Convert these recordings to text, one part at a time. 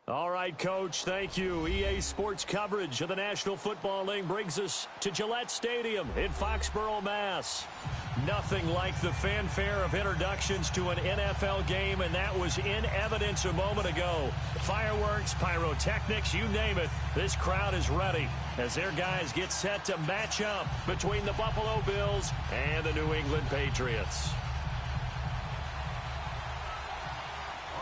All right, Coach, thank you. EA Sports coverage of the National Football League brings us to Gillette Stadium in Foxborough, Mass. Nothing like the fanfare of introductions to an NFL game, and that was in evidence a moment ago. Fireworks, pyrotechnics, you name it, this crowd is ready as their guys get set to match up between the Buffalo Bills and the New England Patriots.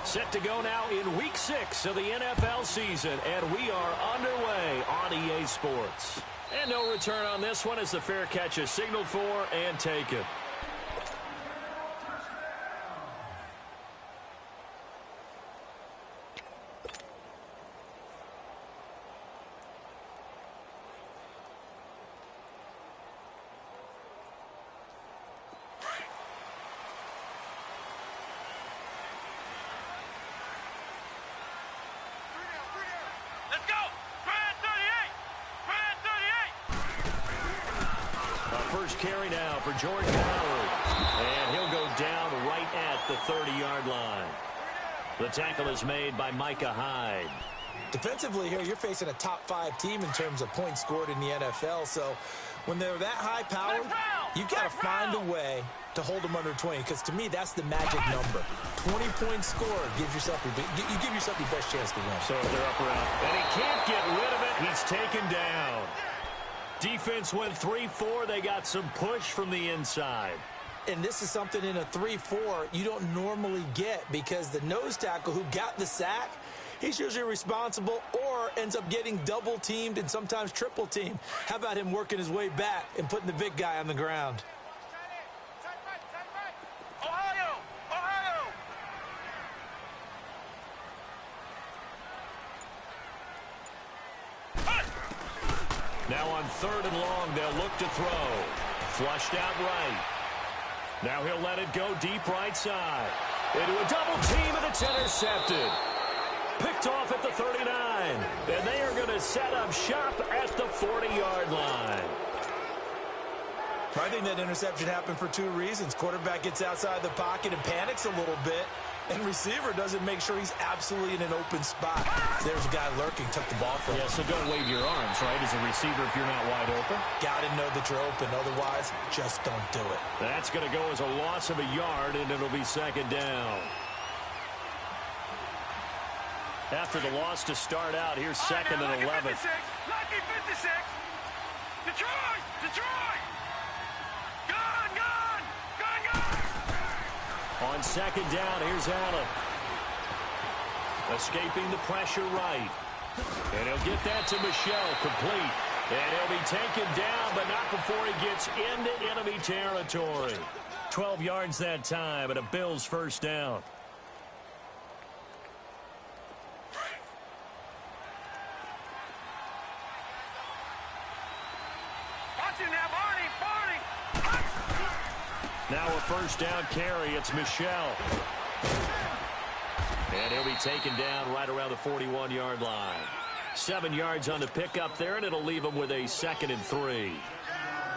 Set to go now in Week 6 of the NFL season, and we are underway on EA Sports. And no return on this one as the fair catch is signaled for and taken. First carry now for Jordan Howard. And he'll go down right at the 30-yard line. The tackle is made by Micah Hyde. Defensively here, you're facing a top-5 team in terms of points scored in the NFL. So when they're that high-powered, you've got to find a way to hold them under 20. Because to me, that's the magic number. 20 points scored gives yourself you give yourself the best chance to win. So if they're up around, and he can't get rid of it, he's taken down. Defense went 3-4. They got some push from the inside. And this is something in a 3-4 you don't normally get because the nose tackle who got the sack, he's usually responsible or ends up getting double-teamed and sometimes triple-teamed. How about him working his way back and putting the big guy on the ground? Now on 3rd and long, they'll look to throw. Flushed out right. Now he'll let it go deep right side. Into a double team, and it's intercepted. Picked off at the 39. And they are going to set up shop at the 40-yard line. I think that interception happened for 2 reasons. Quarterback gets outside the pocket and panics a little bit. And receiver doesn't make sure he's absolutely in an open spot. There's a guy lurking, took the ball from him. Yeah, so don't wave your arms, right, as a receiver if you're not wide open. Got to know that you're open. Otherwise, just don't do it. That's going to go as a loss of a yard, and it'll be 2nd down. After the loss to start out, here's 2nd and 11. Lucky 56. Detroit! Detroit! Gone! On 2nd down, here's Allen. Escaping the pressure right. And he'll get that to Michel, complete. And he'll be taken down, but not before he gets into enemy territory. 12 yards that time, and a Bills first down. Now a first down carry. It's Michel. And he'll be taken down right around the 41-yard line. 7 yards on the pickup there, and it'll leave him with a 2nd and 3.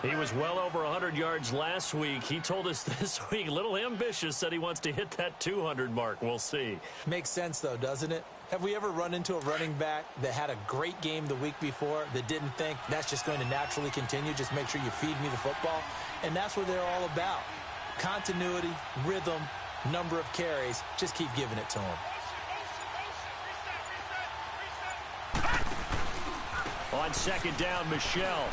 He was well over 100 yards last week. He told us this week, a little ambitious, said he wants to hit that 200 mark. We'll see. Makes sense, though, doesn't it? Have we ever run into a running back that had a great game the week before that didn't think that's just going to naturally continue? Just make sure you feed me the football. And that's what they're all about. Continuity, rhythm, number of carries. Just keep giving it to him. On 2nd down, Michel.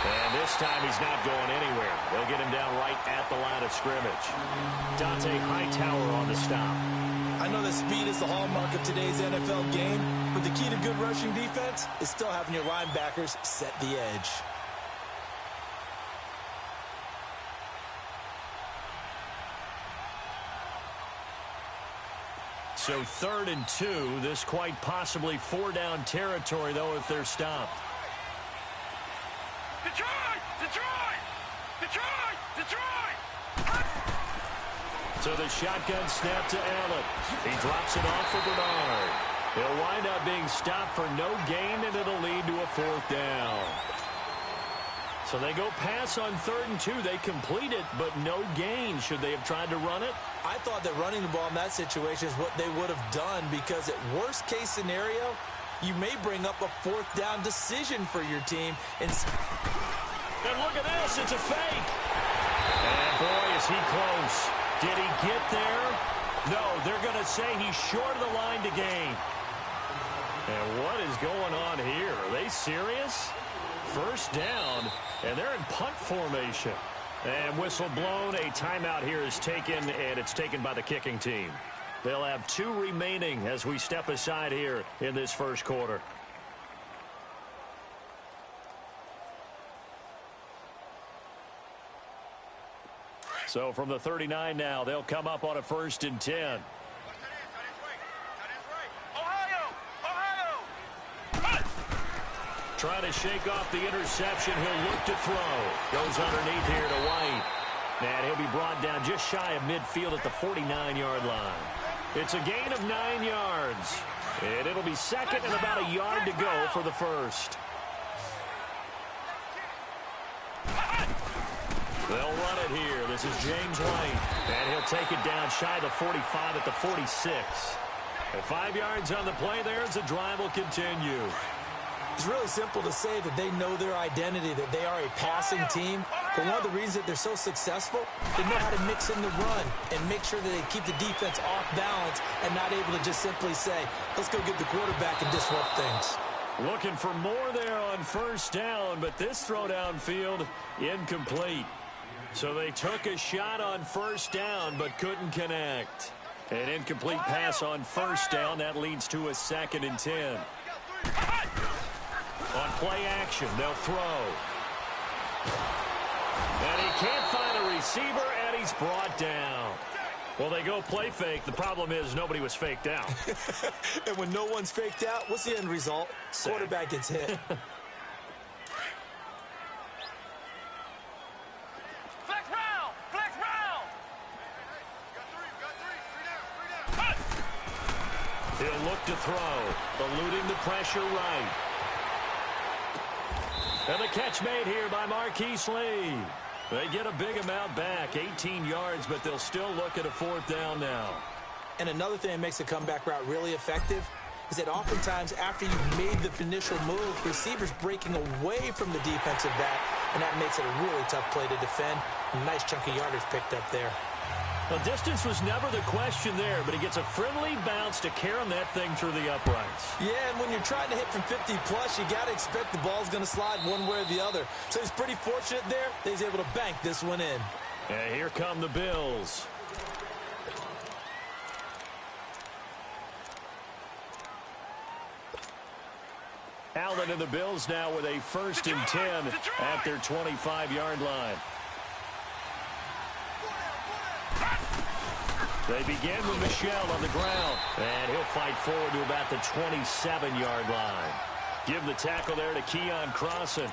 And this time he's not going anywhere. They'll get him down right at the line of scrimmage. Dante Hightower on the stop. I know that speed is the hallmark of today's NFL game, but the key to good rushing defense is still having your linebackers set the edge. So 3rd and 2. This quite possibly 4-down territory, though, if they're stopped. Detroit! Detroit! Detroit! Detroit! So the shotgun snap to Allen. He drops it off for Bernard. He'll wind up being stopped for no gain, and it'll lead to a 4th down. So they go pass on 3rd and 2. They complete it, but no gain. Should they have tried to run it? I thought that running the ball in that situation is what they would have done, because at worst case scenario, you may bring up a 4th down decision for your team. And look at this. It's a fake. And boy, is he close. Did he get there? No, they're going to say he's short of the line to gain. And what is going on here? Are they serious? 1st down, and they're in punt formation. And whistle blown. A timeout here is taken, and it's taken by the kicking team. They'll have 2 remaining as we step aside here in this 1st quarter. So from the 39 now, they'll come up on a 1st and 10. Trying to shake off the interception. He'll look to throw. Goes underneath here to White. And he'll be brought down just shy of midfield at the 49-yard line. It's a gain of 9 yards. And it'll be 2nd and about a yard to go for the 1st. They'll run it here. This is James White. And he'll take it down shy of the 45 at the 46. And 5 yards on the play there as the drive will continue. It's really simple to say that they know their identity, that they are a passing team. But one of the reasons that they're so successful, they know how to mix in the run and make sure that they keep the defense off balance and not able to just simply say, let's go get the quarterback and disrupt things. Looking for more there on 1st down, but this throw downfield incomplete. So they took a shot on 1st down but couldn't connect. An incomplete pass on 1st down. That leads to a 2nd and 10. On play action, they'll throw. And he can't find a receiver, and he's brought down. Well, they go play fake. The problem is nobody was faked out. And when no one's faked out, what's the end result? Sack. Quarterback gets hit. Flex round! Flex round! He'll look to throw, eluding the pressure right. And the catch made here by Marquise Lee. They get a big amount back, 18 yards, but they'll still look at a 4th down now. And another thing that makes a comeback route really effective is that oftentimes after you've made the initial move, receivers breaking away from the defensive back, and that makes it a really tough play to defend. A nice chunk of yardage picked up there. Well, distance was never the question there, but he gets a friendly bounce to carry that thing through the uprights. Yeah, and when you're trying to hit from 50-plus, you got to expect the ball's going to slide one way or the other. So he's pretty fortunate there that he's able to bank this one in. And here come the Bills. Allen and the Bills now with a 1st and 10 at their 25-yard line. They begin with Michel on the ground, and he'll fight forward to about the 27-yard line. Give the tackle there to Keon Crossan.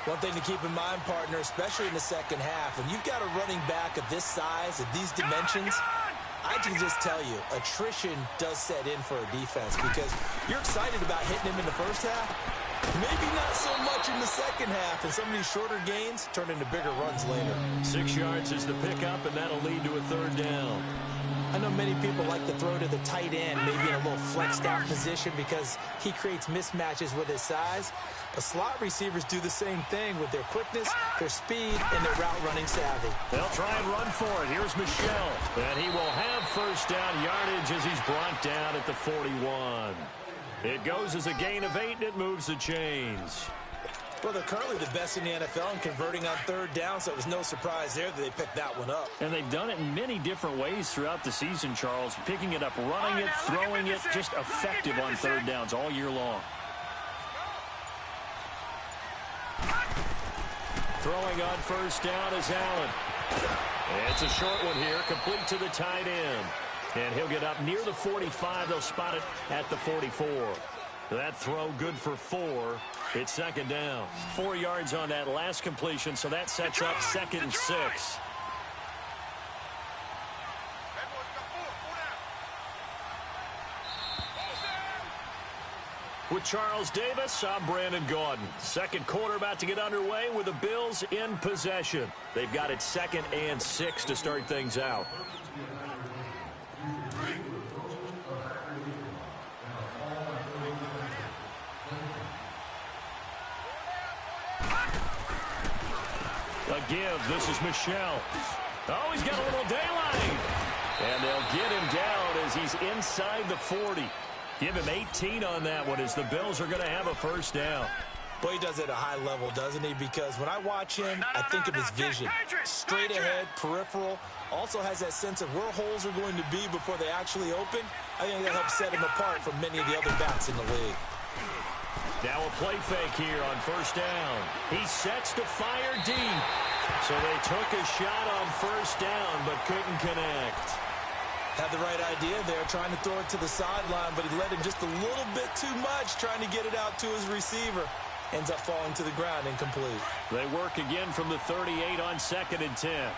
One thing to keep in mind, partner, especially in the 2nd half, when you've got a running back of this size, of these dimensions, I can just tell you, attrition does set in for a defense because you're excited about hitting him in the 1st half. Maybe not so much in the 2nd half, and some of these shorter gains turn into bigger runs later. 6 yards is the pickup, and that'll lead to a 3rd down. I know many people like to throw to the tight end, maybe in a little flexed out position because he creates mismatches with his size. But slot receivers do the same thing with their quickness, their speed, and their route running savvy. They'll try and run for it. Here's Michel. And he will have 1st down yardage as he's brought down at the 41. It goes as a gain of 8, and it moves the chains. Well, they're currently the best in the NFL in converting on 3rd down, so it was no surprise there that they picked that one up. And they've done it in many different ways throughout the season, Charles. Picking it up, running it, throwing it, just effective on 3rd downs all year long. Throwing on 1st down is Allen. It's a short one here, complete to the tight end. And he'll get up near the 45. They'll spot it at the 44. That throw good for 4. It's 2nd down. 4 yards on that last completion, so that sets up 2nd and 6. With Charles Davis, I'm Brandon Gaudin. Second quarter about to get underway with the Bills in possession. They've got it 2nd and 6 to start things out. A give. This is Michelle. Oh, he's got a little daylight. And they'll get him down as he's inside the 40. Give him 18 on that one as the Bills are going to have a first down. Boy, he does it at a high level, doesn't he? Because when I watch him, I think of his vision. Straight ahead, peripheral. Also has that sense of where holes are going to be before they actually open. I think that helps set him apart from many of the other backs in the league. Now a play fake here on first down. He sets to fire deep. So they took a shot on first down but couldn't connect. Had the right idea there, trying to throw it to the sideline, but he let him just a little bit too much, trying to get it out to his receiver. Ends up falling to the ground, incomplete. They work again from the 38 on 2nd and 10.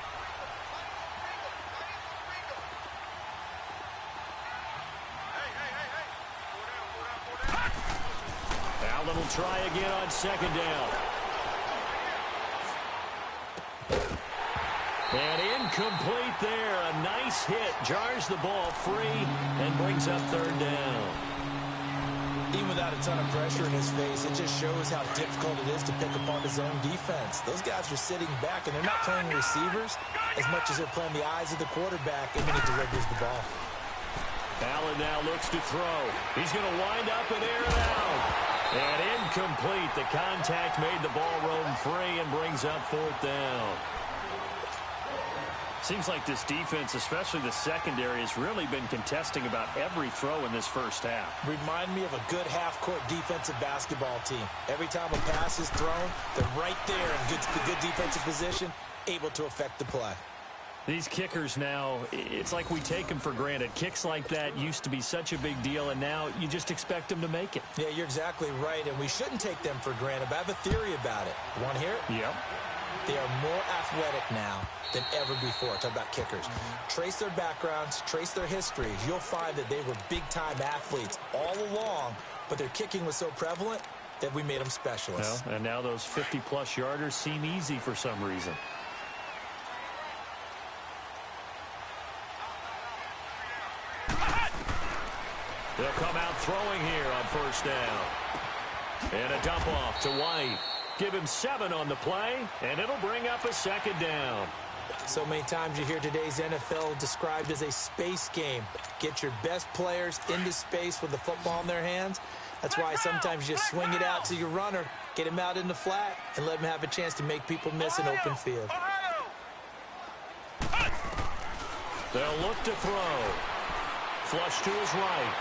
Allen will try again on 2nd down. And incomplete there. A nice hit. Jars the ball free and brings up 3rd down. Even without a ton of pressure in his face, it just shows how difficult it is to pick apart his own defense. Those guys are sitting back, and they're not playing receivers as much as they're playing the eyes of the quarterback, and then he delivers the ball. Allen now looks to throw. He's going to wind up and air it out. And incomplete. The contact made the ball roam free and brings up 4th down. Seems like this defense, especially the secondary, has really been contesting about every throw in this first half. Remind me of a good half-court defensive basketball team. Every time a pass is thrown, they're right there in good defensive position, able to affect the play. These kickers now, it's like we take them for granted. Kicks like that used to be such a big deal, and now you just expect them to make it. Yeah, you're exactly right, and we shouldn't take them for granted, but I have a theory about it. You want to hear it? Yep. They are more athletic now than ever before. Talk about kickers. Trace their backgrounds, trace their histories. You'll find that they were big-time athletes all along, but their kicking was so prevalent that we made them specialists. Well, and now those 50-plus yarders seem easy for some reason. They'll come out throwing here on first down. And a dump off to White. Give him 7 on the play, and it'll bring up a 2nd down. So many times you hear today's NFL described as a space game. Get your best players into space with the football in their hands. That's why sometimes you just swing it out to your runner, get him out in the flat, and let him have a chance to make people miss an open field. They'll look to throw. Flush to his right.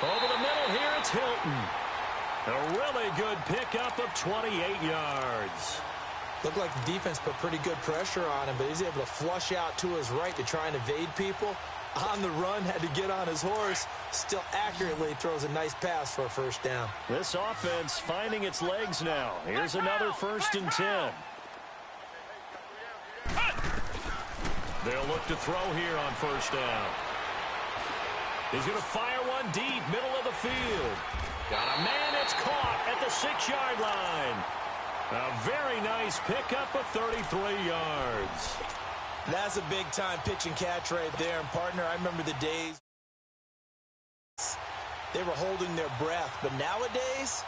Over the middle here, it's Hilton. A really good pickup of 28 yards. Looked like the defense put pretty good pressure on him, but he's able to flush out to his right to try and evade people. On the run, had to get on his horse. Still accurately throws a nice pass for a first down. This offense finding its legs now. Here's another 1st and 10. They'll look to throw here on first down. He's going to fire one deep, middle of the field. Got a man, it's caught at the 6-yard line. A very nice pickup of 33 yards. That's a big-time pitch and catch right there. And, partner, I remember the days they were holding their breath. But nowadays,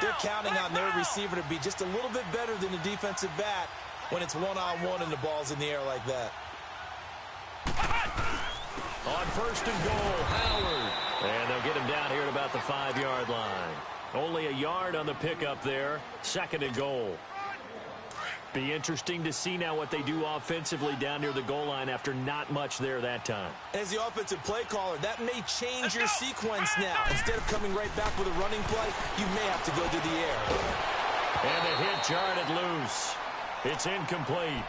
they're counting on their receiver to be just a little bit better than the defensive back when it's one-on-one and the ball's in the air like that. On 1st and goal, Howard. And they'll get him down here at about the 5-yard line. Only a yard on the pickup there. 2nd and goal. Be interesting to see now what they do offensively down near the goal line after not much there that time. As the offensive play caller, that may change your sequence now. Instead of coming right back with a running play, you may have to go to the air. And the hit jarred it loose. It's incomplete.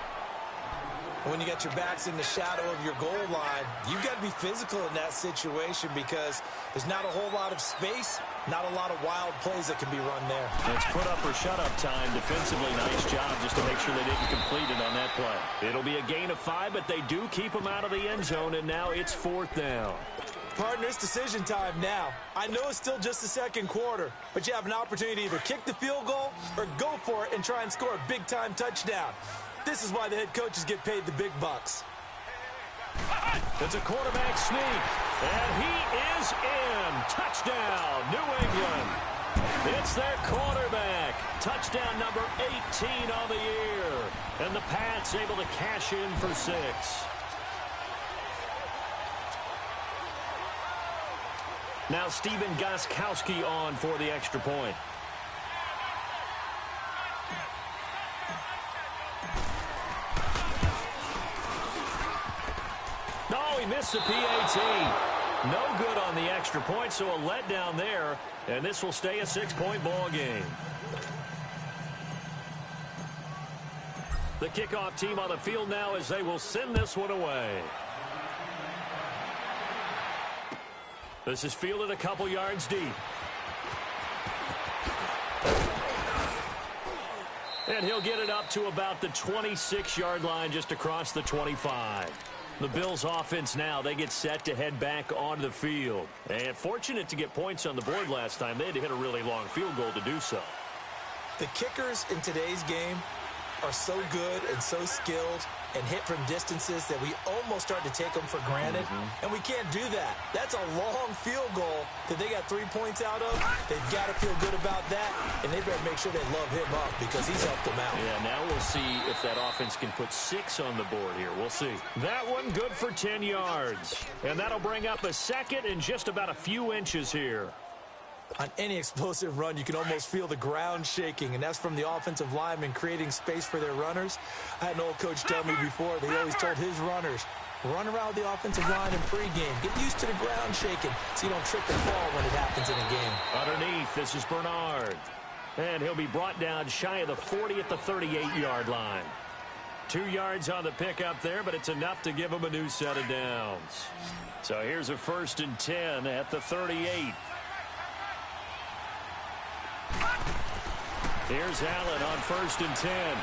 When you got your backs in the shadow of your goal line, you've got to be physical in that situation because there's not a whole lot of space, not a lot of wild plays that can be run there. It's put up or shut up time defensively. Nice job just to make sure they didn't complete it on that play. It'll be a gain of 5, but they do keep them out of the end zone, and now it's 4th down. Partner, it's decision time now. I know it's still just the second quarter, but you have an opportunity to either kick the field goal or go for it and try and score a big-time touchdown. This is why the head coaches get paid the big bucks. It's a quarterback sneak, and he is in. Touchdown, New England. It's their quarterback. Touchdown number 18 on the year. And the Pats able to cash in for 6. Now Steven Gostkowski on for the extra point. No, he missed the PAT. No good on the extra point, so a letdown there. And this will stay a 6-point ball game. The kickoff team on the field now as they will send this one away. This is fielded a couple yards deep. And he'll get it up to about the 26-yard line just across the 25. The Bills offense now, they get set to head back onto the field. And fortunate to get points on the board last time. They had to hit a really long field goal to do so. The kickers in today's game are so good and so skilled and hit from distances that we almost start to take them for granted. And we can't do that. That's a long field goal that they got 3 points out of. They've got to feel good about that, and they better make sure they love him up because he's helped them out. Yeah, now we'll see if that offense can put 6 on the board here. We'll see. That one good for 10 yards. And that'll bring up a second and just about a few inches here. On any explosive run, you can almost feel the ground shaking, and that's from the offensive linemen creating space for their runners. I had an old coach tell me before, they always told his runners, run around the offensive line in pregame. Get used to the ground shaking so you don't trip and fall when it happens in a game. Underneath, this is Bernard. And he'll be brought down shy of the 40 at the 38-yard line. 2 yards on the pickup there, but it's enough to give him a new set of downs. So here's a 1st and 10 at the 38. Here's Allen on 1st and 10.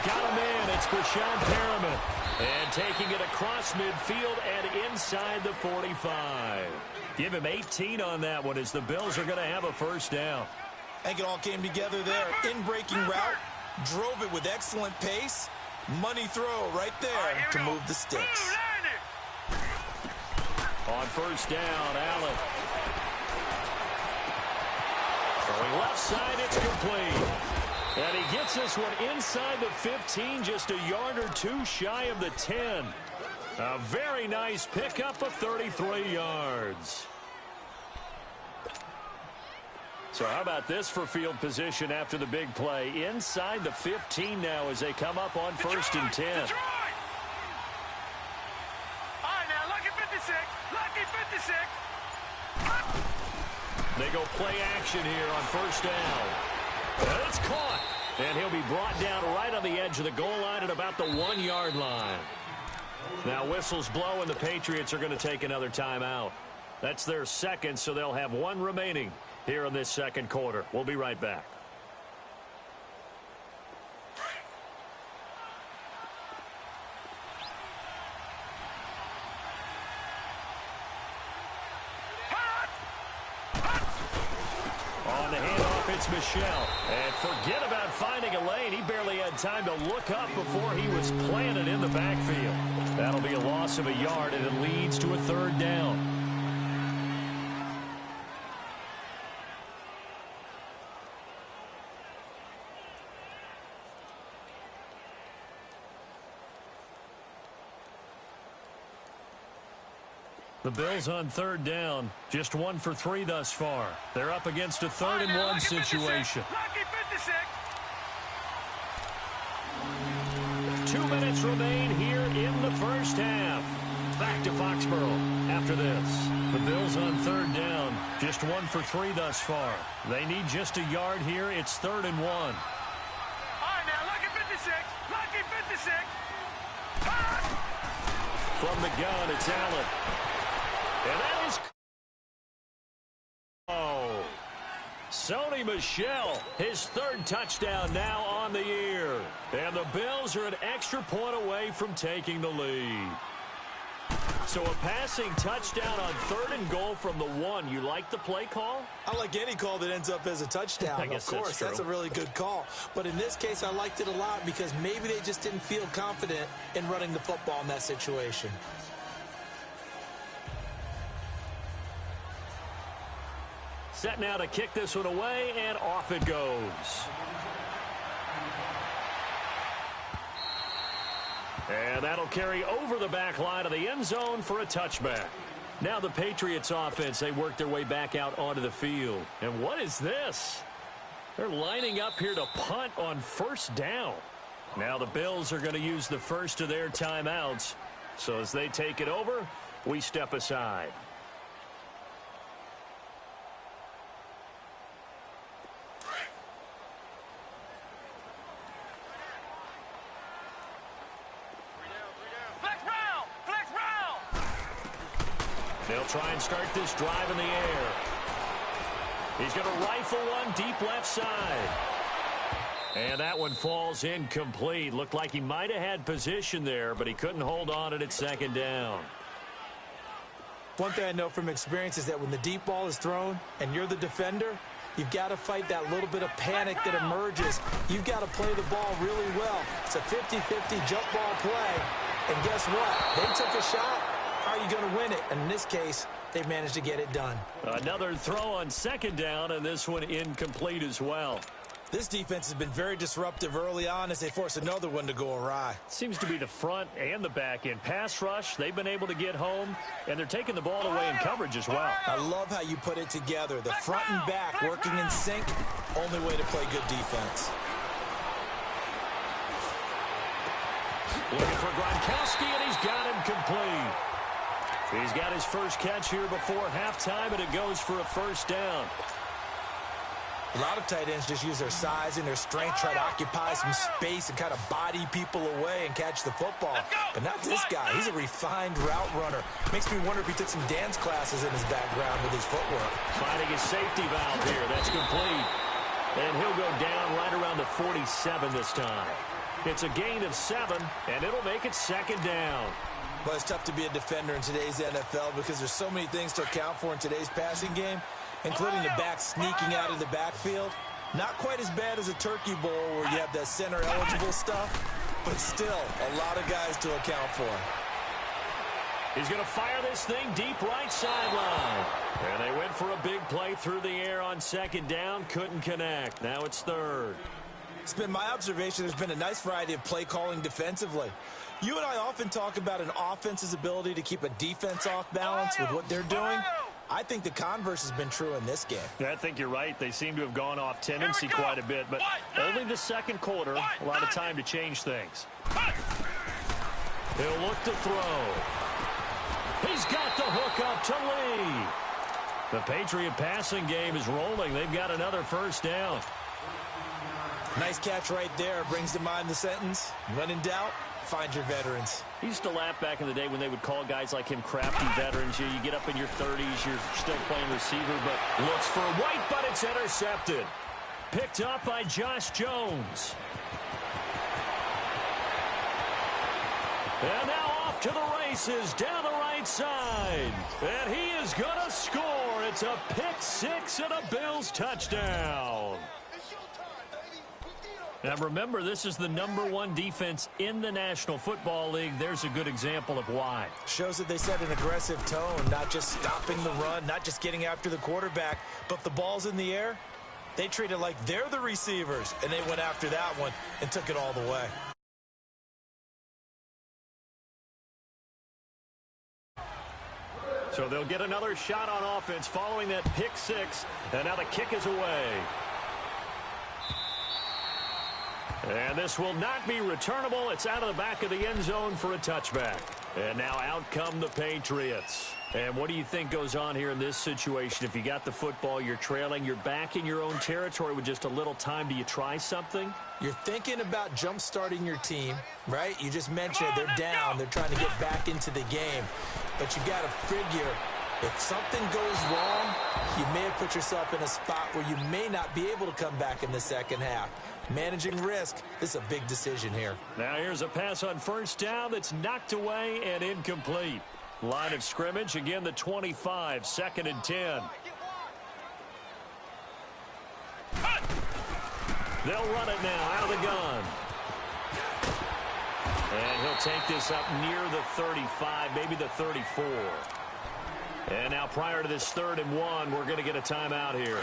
Got him in. It's Brashad Perriman. And taking it across midfield and inside the 45. Give him 18 on that one as the Bills are going to have a 1st down. I think it all came together there. In-breaking route. Drove it with excellent pace. Money throw right there to move the sticks. On 1st down, Allen. Throwing left side, it's complete. And he gets this one inside the 15, just a yard or 2 shy of the 10. A very nice pickup of 33 yards. So how about this for field position after the big play? Inside the 15 now as they come up on 1st and 10. All right, now, lucky 56. Lucky 56. They go play action here on 1st down. And it's caught. And he'll be brought down right on the edge of the goal line at about the 1-yard line. Now whistles blow and the Patriots are going to take another timeout. That's their second, so they'll have 1 remaining here in this second quarter. We'll be right back. On the handoff, it's Michel. And forget about finding a lane. He barely had time to look up before he was planted in the backfield. That'll be a loss of a yard, and it leads to a 3rd down. The Bills on 3rd down, just 1 for 3 thus far. They're up against a 3rd and 1 situation. Lucky 56. 2 minutes remain here in the 1st half. Back to Foxborough after this. The Bills on 3rd down, just 1 for 3 thus far. They need just a yard here. It's 3rd and 1. All right, now, lucky 56. Lucky 56. From the gun, it's Allen. And that is... Oh. Sony Michel, his 3rd touchdown now on the year. And the Bills are an extra point away from taking the lead. So a passing touchdown on 3rd and goal from the 1. You like the play call? I like any call that ends up as a touchdown. I guess of course, that's a really good call. But in this case, I liked it a lot because maybe they just didn't feel confident in running the football in that situation. Set now to kick this one away, and off it goes. And that'll carry over the back line of the end zone for a touchback. Now the Patriots offense, they work their way back out onto the field. And what is this? They're lining up here to punt on 1st down. Now the Bills are going to use the first of their timeouts. So as they take it over, we step aside. They'll try and start this drive in the air. He's going to rifle one deep left side. And that one falls incomplete. Looked like he might have had position there, but he couldn't hold on at 2nd down. One thing I know from experience is that when the deep ball is thrown and you're the defender, you've got to fight that little bit of panic that emerges. You've got to play the ball really well. It's a 50-50 jump ball play. And guess what? They took a shot. How are you going to win it? And in this case, they managed to get it done. Another throw on 2nd down, and this one incomplete as well. This defense has been very disruptive early on as they force another one to go awry. Seems to be the front and the back end. Pass rush, they've been able to get home, and they're taking the ball away in coverage as well. I love how you put it together. The front and back working in sync, only way to play good defense. Looking for Gronkowski, and he's got him complete. He's got his first catch here before halftime, and it goes for a 1st down. A lot of tight ends just use their size and their strength, try to occupy some space and kind of body people away and catch the football. But not this guy. He's a refined route runner. Makes me wonder if he took some dance classes in his background with his footwork. Finding his safety valve here. That's complete. And he'll go down right around the 47 this time. It's a gain of 7, and it'll make it 2nd down. But it's tough to be a defender in today's NFL because there's so many things to account for in today's passing game, including the back sneaking out of the backfield. Not quite as bad as a turkey bowl where you have that center-eligible stuff, but still a lot of guys to account for. He's going to fire this thing deep right sideline. And they went for a big play through the air on 2nd down. Couldn't connect. Now it's 3rd. It's been my observation there's been a nice variety of play calling defensively. You and I often talk about an offense's ability to keep a defense off balance with what they're doing. I think the converse has been true in this game. Yeah, I think you're right. They seem to have gone off tendency quite a bit, but only the 2nd quarter, a lot of time to change things. He'll look to throw. He's got the hook up to Lee. The Patriot passing game is rolling. They've got another 1st down. Nice catch right there. Brings to mind the sentence, when in doubt, find your veterans. He used to laugh back in the day when they would call guys like him crafty veterans. You get up in your 30s, you're still playing receiver, but looks for White, but it's intercepted. Picked up by Josh Jones. And now off to the races down the right side. And he is going to score. It's a pick 6 and a Bills touchdown. Now remember, this is the #1 defense in the National Football League. There's a good example of why. Shows that they set an aggressive tone, not just stopping the run, not just getting after the quarterback, but if the ball's in the air, they treat it like they're the receivers, and they went after that one and took it all the way. So they'll get another shot on offense following that pick 6, and now the kick is away. And this will not be returnable. It's out of the back of the end zone for a touchback. And now out come the Patriots. And what do you think goes on here in this situation? If you got the football, you're trailing, you're back in your own territory with just a little time. Do you try something? You're thinking about jump-starting your team, right? You just mentioned it. They're down. They're trying to get back into the game. But you got to figure, if something goes wrong, you may have put yourself in a spot where you may not be able to come back in the second half. Managing risk, this is a big decision here. Now here's a pass on 1st down that's knocked away and incomplete. Line of scrimmage, again the 25, 2nd and 10. They'll run it now out of the gun. And he'll take this up near the 35, maybe the 34. And now prior to this 3rd and 1, we're going to get a timeout here,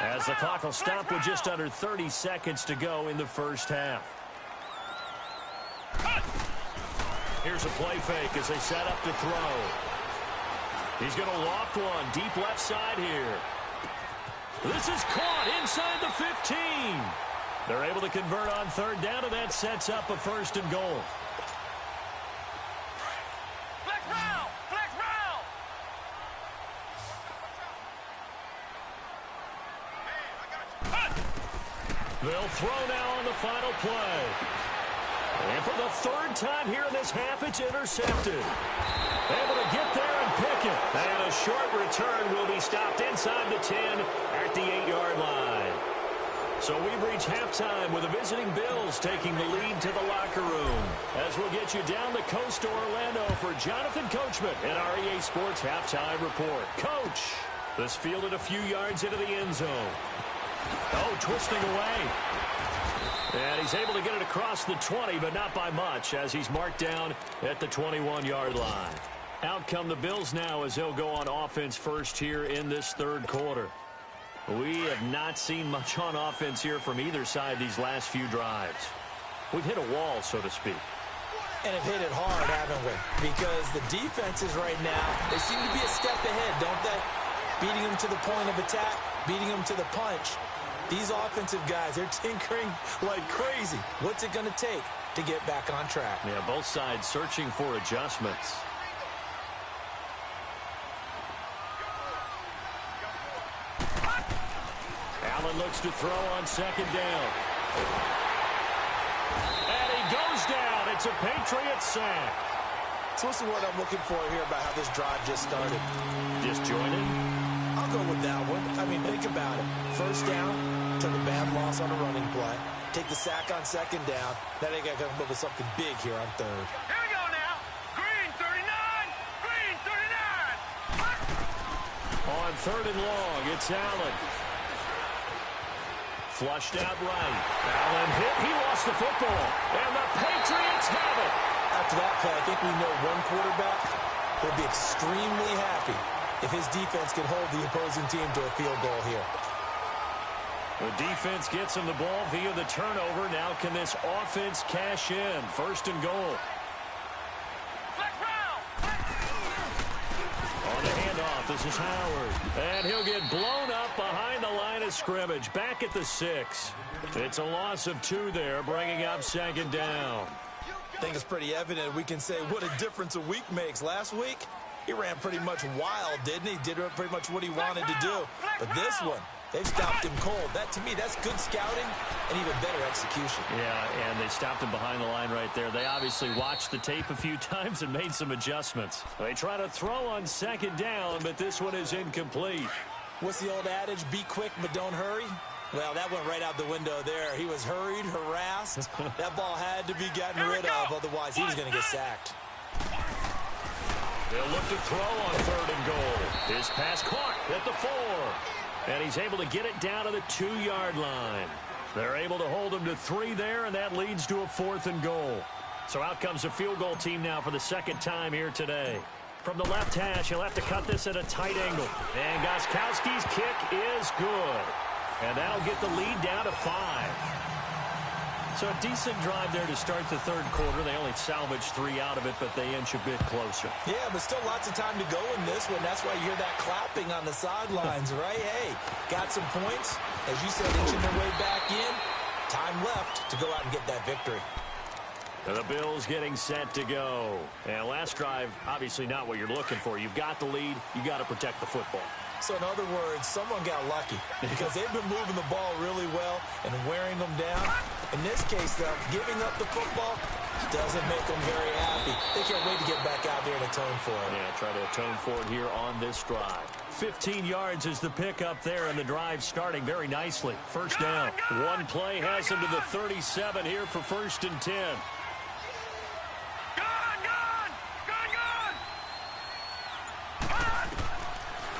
as the clock will stop with just under 30 seconds to go in the first half. Here's a play fake as they set up to throw. He's going to loft one deep left side here. This is caught inside the 15. They're able to convert on 3rd down, and that sets up a 1st and goal. Flex round! Flex round! They'll throw now on the final play. And for the 3rd time here in this half, it's intercepted. Able to get there and pick it. And a short return will be stopped inside the 10 at the 8-yard line. So we've reached halftime with the visiting Bills taking the lead to the locker room. As we'll get you down the coast to Orlando for Jonathan Coachman in our EA Sports Halftime Report. Coach, this fielded a few yards into the end zone. Oh, twisting away. And he's able to get it across the 20, but not by much, as he's marked down at the 21-yard line. Out come the Bills now as they'll go on offense first here in this 3rd quarter. We have not seen much on offense here from either side these last few drives. We've hit a wall, so to speak. And have hit it hard, haven't we? Because the defenses right now, they seem to be a step ahead, don't they? Beating them to the point of attack, beating them to the punch. These offensive guys, they're tinkering like crazy. What's it going to take to get back on track? Yeah, both sides searching for adjustments. Allen looks to throw on 2nd down. And he goes down. It's a Patriots sack. So what's the word I'm looking for here about how this drive just started? Disjointed? I'll go with that one. I mean, think about it. 1st down, took a bad loss on a running play. Take the sack on 2nd down. Now they got to come up with something big here on 3rd. Here we go now. Green 39. Green 39. On 3rd and long, it's Allen. Flushed out right. Allen hit. He lost the football. And the Patriots have it. After that play, I think we know one quarterback will be extremely happy if his defense can hold the opposing team to a field goal here. The defense gets him the ball via the turnover. Now can this offense cash in? 1st and goal. Flex round! On the handoff, this is Howard. And he'll get blown up behind the line of scrimmage. Back at the 6. It's a loss of 2 there, bringing up 2nd down. I think it's pretty evident we can say what a difference a week makes. Last week, he ran pretty much wild, didn't he? Did pretty much what he wanted to do. But this one, they've stopped him cold. That, to me, that's good scouting and even better execution. Yeah, and they stopped him behind the line right there. They obviously watched the tape a few times and made some adjustments. They try to throw on 2nd down, but this one is incomplete. What's the old adage? Be quick, but don't hurry. Well, that went right out the window there. He was hurried, harassed. That ball had to be gotten rid of, otherwise he was going to get sacked. They'll look to throw on 3rd and goal. His pass caught at the 4. And he's able to get it down to the 2-yard line. They're able to hold him to 3 there, and that leads to a 4th and goal. So out comes the field goal team now for the 2nd time here today. From the left hash, he'll have to cut this at a tight angle. And Gostkowski's kick is good. And that'll get the lead down to 5. So a decent drive there to start the 3rd quarter. They only salvaged 3 out of it, but they inch a bit closer. Yeah, but still lots of time to go in this one. That's why you hear that clapping on the sidelines, right? Hey, got some points. As you said, inching their way back in. Time left to go out and get that victory. And the Bills getting set to go. And last drive, obviously not what you're looking for. You've got the lead. You got to protect the football. So in other words, someone got lucky because they've been moving the ball really well and wearing them down. In this case, though, giving up the football doesn't make them very happy. They can't wait to get back out there and atone for it. Yeah, try to atone for it here on this drive. 15 yards is the pickup there, and the drive starting very nicely. 1st down. One play has him to the 37 here for 1st and 10.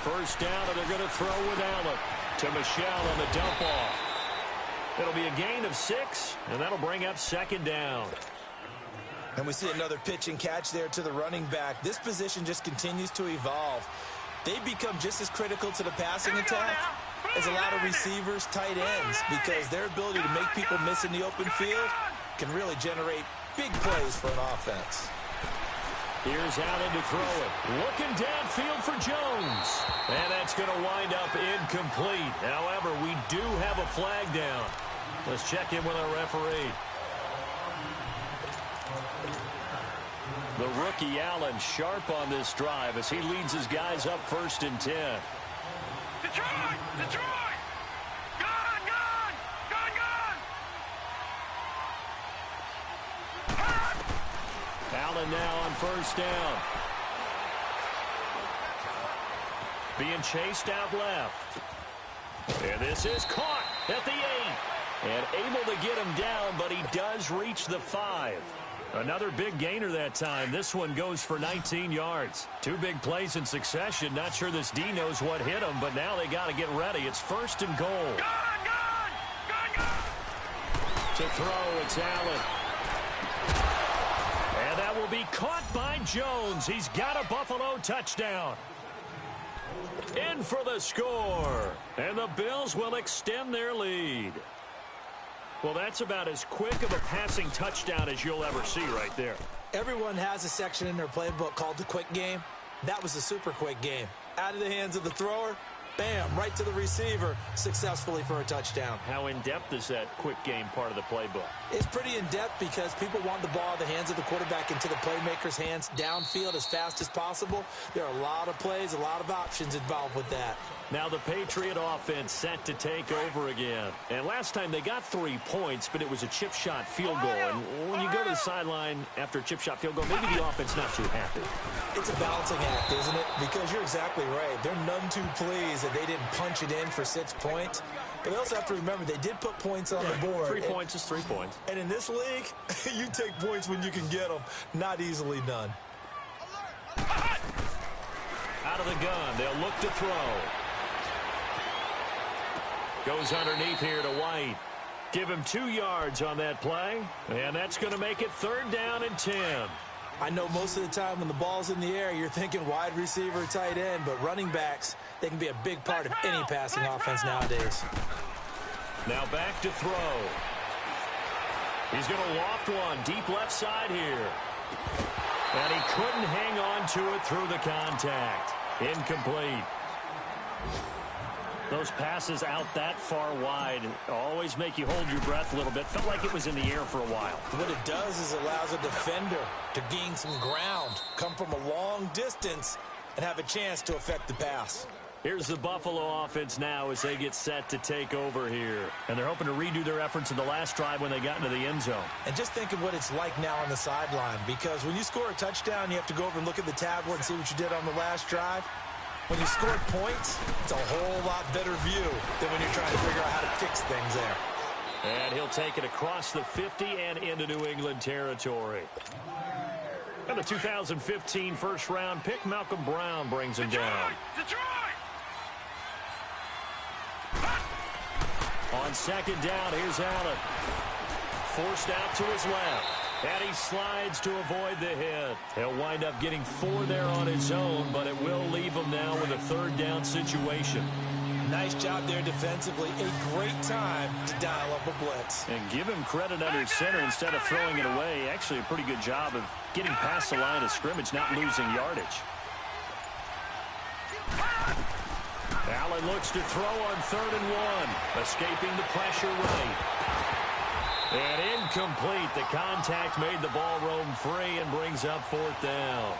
First down, and they're going to throw with Allen to Michelle on the dump off. It'll be a gain of 6, and that'll bring up second down. And we see another pitch and catch there to the running back. This position just continues to evolve. They become just as critical to the passing attack as a lot of receivers, tight ends, because their ability to make people miss in the open field can really generate big plays for an offense. Here's Allen to throw it. Looking downfield for Jones. And that's going to wind up incomplete. However, we do have a flag down. Let's check in with our referee. The rookie Allen sharp on this drive as he leads his guys up 1st and 10. Detroit! Detroit! Gone! Gone! Gone! Gone! Allen now on 1st down. Being chased out left. And this is caught at the 8. And able to get him down, but he does reach the 5. Another big gainer that time. This one goes for 19 yards. 2 big plays in succession. Not sure this D knows what hit him, but now they got to get ready. It's 1st and goal. Gone! Gone! Gone! Gone! To throw, it's Allen. And that will be caught by Jones. He's got a Buffalo touchdown. In for the score. And the Bills will extend their lead. Well, that's about as quick of a passing touchdown as you'll ever see right there. Everyone has a section in their playbook called the quick game. That was a super quick game. Out of the hands of the thrower, bam, right to the receiver, successfully for a touchdown. How in-depth is that quick game part of the playbook? It's pretty in-depth because people want the ball in the hands of the quarterback into the playmaker's hands downfield as fast as possible. There are a lot of plays, a lot of options involved with that. Now the Patriot offense set to take over again. And last time they got 3 points, but it was a chip shot field goal. And when you go to the sideline after a chip shot field goal, maybe the offense not too happy. It's a balancing act, isn't it? Because you're exactly right. They're none too pleased that they didn't punch it in for 6 points. But they also have to remember they did put points on the board. 3 points is 3 points. And in this league, you take points when you can get them. Not easily done. Out of the gun, they'll look to throw. Goes underneath here to White. Give him 2 yards on that play. And that's going to make it 3rd down and 10. I know most of the time when the ball's in the air, you're thinking wide receiver, tight end, but running backs, they can be a big part of any passing offense nowadays. Now back to throw. He's going to loft one deep left side here. And he couldn't hang on to it through the contact. Incomplete. Those passes out that far wide always make you hold your breath a little bit. Felt like it was in the air for a while. What it does is it allows a defender to gain some ground, come from a long distance, and have a chance to affect the pass. Here's the Buffalo offense now as they get set to take over here. And they're hoping to redo their efforts in the last drive when they got into the end zone. And just think of what it's like now on the sideline, because when you score a touchdown, you have to go over and look at the tablet and see what you did on the last drive. When you scored points, it's a whole lot better view than when you're trying to figure out how to fix things there. And he'll take it across the 50 and into New England territory. And the 2015 first-round pick, Malcolm Brown, brings him down. Detroit! On 2nd down, here's Allen. Forced out to his left. And he slides to avoid the hit. He'll wind up getting 4 there on his own, but it will leave him now with a 3rd down situation. Nice job there defensively. A great time to dial up a blitz. And give him credit under center instead of throwing it away. Actually a pretty good job of getting past the line of scrimmage, not losing yardage. Allen looks to throw on 3rd and 1. Escaping the pressure right. And incomplete. The contact made the ball roam free and brings up 4th down.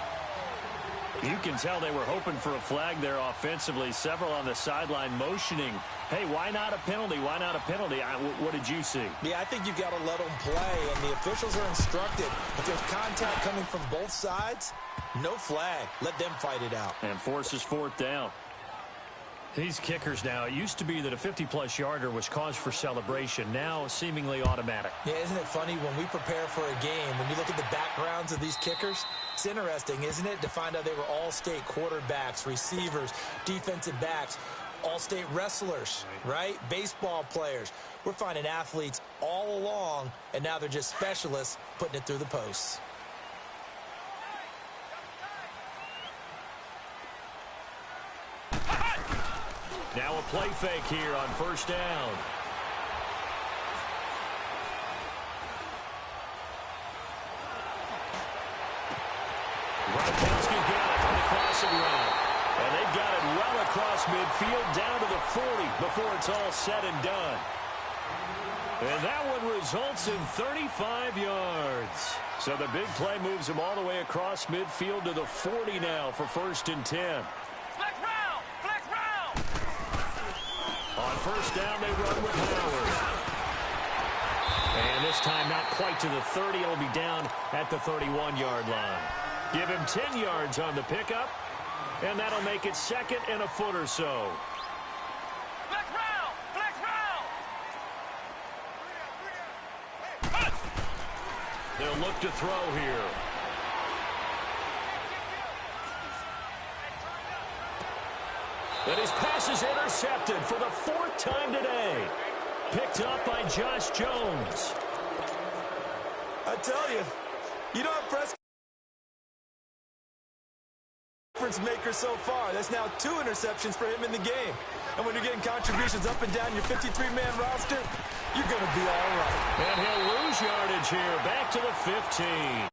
You can tell they were hoping for a flag there offensively. Several on the sideline motioning. Hey, why not a penalty? Why not a penalty? What did you see? Yeah, I think you've got to let them play, and the officials are instructed. If there's contact coming from both sides, no flag. Let them fight it out. And forces 4th down. These kickers now, it used to be that a 50-plus yarder was cause for celebration. Now, seemingly automatic. Yeah, isn't it funny when we prepare for a game, when you look at the backgrounds of these kickers, it's interesting, isn't it, to find out they were all-state quarterbacks, receivers, defensive backs, all-state wrestlers, right? Baseball players. We're finding athletes all along, and now they're just specialists putting it through the posts. Now a play fake here on first down. Gronkowski got it on the crossing route. And they've got it well across midfield down to the 40 before it's all said and done. And that one results in 35 yards. So the big play moves them all the way across midfield to the 40 now for first and 10. Flex round! Flex round! On first down, they run with Howard. And this time not quite to the 30. It'll be down at the 31-yard line. Give him 10 yards on the pickup, and that'll make it second and a foot or so. Flex round! Flex round! They'll look to throw here. And his pass is intercepted for the fourth time today. Picked up by Josh Jones. I tell you, you don't have press maker so far. That's now 2 interceptions for him in the game. And when you're getting contributions up and down your 53-man roster, you're going to be all right. And he'll lose yardage here, back to the 15.